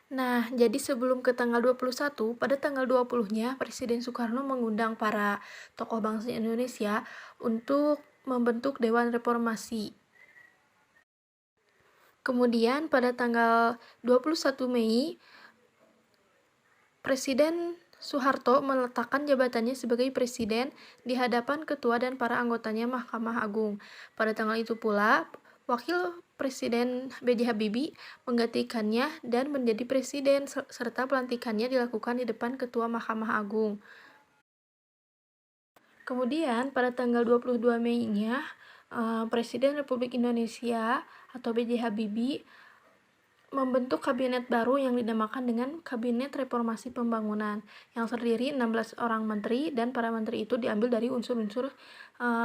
Nah, jadi sebelum ke tanggal 21, pada tanggal 20-nya Presiden Soekarno mengundang para tokoh bangsa Indonesia untuk membentuk Dewan Reformasi. Kemudian pada tanggal 21 Mei, Presiden Soeharto meletakkan jabatannya sebagai presiden di hadapan ketua dan para anggotanya Mahkamah Agung. Pada tanggal itu pula, Wakil Presiden B.J. Habibie menggantikannya dan menjadi presiden, serta pelantikannya dilakukan di depan ketua Mahkamah Agung. Kemudian pada tanggal 22 Mei-nya, Presiden Republik Indonesia atau B.J. Habibie membentuk kabinet baru yang dinamakan dengan Kabinet Reformasi Pembangunan, yang terdiri 16 orang menteri, dan para menteri itu diambil dari unsur-unsur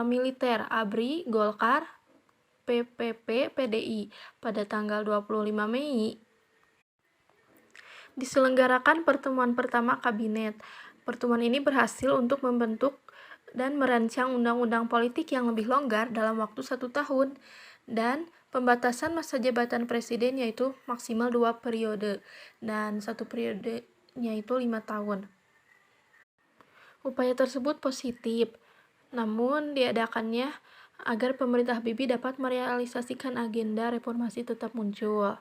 militer, ABRI, Golkar, PPP, PDI. Pada tanggal 25 Mei diselenggarakan pertemuan pertama kabinet. Pertemuan ini berhasil untuk membentuk dan merancang undang-undang politik yang lebih longgar dalam waktu 1 tahun, dan pembatasan masa jabatan presiden yaitu maksimal 2 periode, dan 1 periodenya itu 5 tahun. Upaya tersebut positif, namun diadakannya agar pemerintah Habibie dapat merealisasikan agenda reformasi tetap muncul.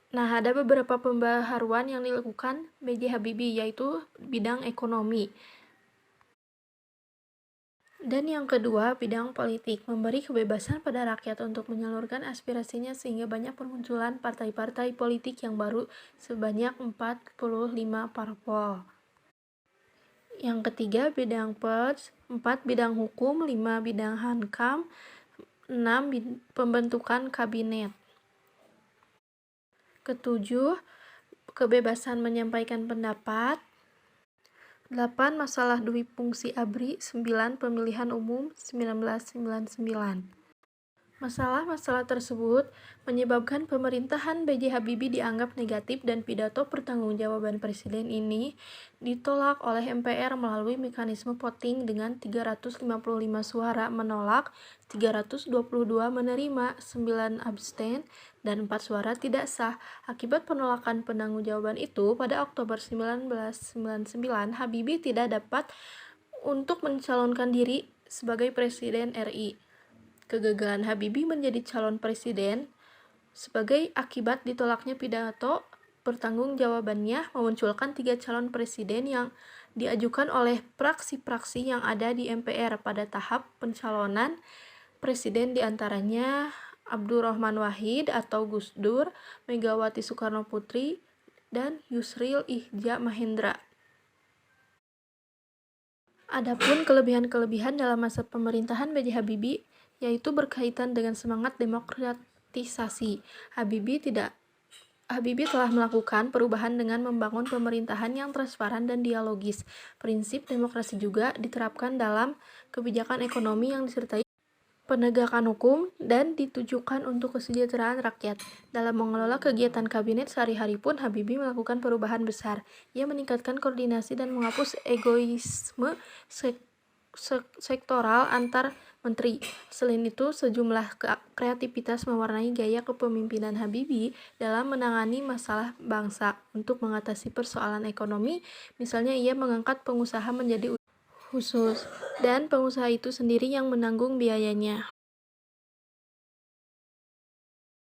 Nah, ada beberapa pembaharuan yang dilakukan B.J. Habibie, yaitu bidang ekonomi. Dan yang kedua, bidang politik, memberi kebebasan pada rakyat untuk menyalurkan aspirasinya sehingga banyak permunculan partai-partai politik yang baru sebanyak 45 parpol. Yang ketiga, bidang pers, 4 bidang hukum, 5 bidang hankam, 6 pembentukan kabinet. Ketujuh, kebebasan menyampaikan pendapat. 8 masalah dui fungsi ABRI. 9 pemilihan umum 1999. Masalah-masalah tersebut menyebabkan pemerintahan B.J. Habibie dianggap negatif, dan pidato pertanggungjawaban presiden ini ditolak oleh MPR melalui mekanisme voting dengan 355 suara menolak, 322 menerima, 9 abstain, dan 4 suara tidak sah. Akibat penolakan penanggung-jawaban itu, pada Oktober 1999, Habibie tidak dapat untuk mencalonkan diri sebagai Presiden RI. Kegagalan Habibie menjadi calon presiden sebagai akibat ditolaknya pidato pertanggungjawabannya memunculkan 3 calon presiden yang diajukan oleh praksi-praksi yang ada di MPR pada tahap pencalonan presiden, diantaranya Abdurrahman Wahid atau Gus Dur, Megawati Soekarno Putri, dan Yusril Ihja Mahendra. Adapun kelebihan-kelebihan dalam masa pemerintahan B.J. Habibie yaitu berkaitan dengan semangat demokratisasi. Habibie telah melakukan perubahan dengan membangun pemerintahan yang transparan dan dialogis. Prinsip demokrasi juga diterapkan dalam kebijakan ekonomi yang disertai penegakan hukum dan ditujukan untuk kesejahteraan rakyat. Dalam mengelola kegiatan kabinet sehari-hari pun, Habibie melakukan perubahan besar. Ia meningkatkan koordinasi dan menghapus egoisme sektoral antar menteri. Selain itu, sejumlah kreativitas mewarnai gaya kepemimpinan Habibie dalam menangani masalah bangsa. Untuk mengatasi persoalan ekonomi, misalnya ia mengangkat pengusaha menjadi khusus, dan pengusaha itu sendiri yang menanggung biayanya.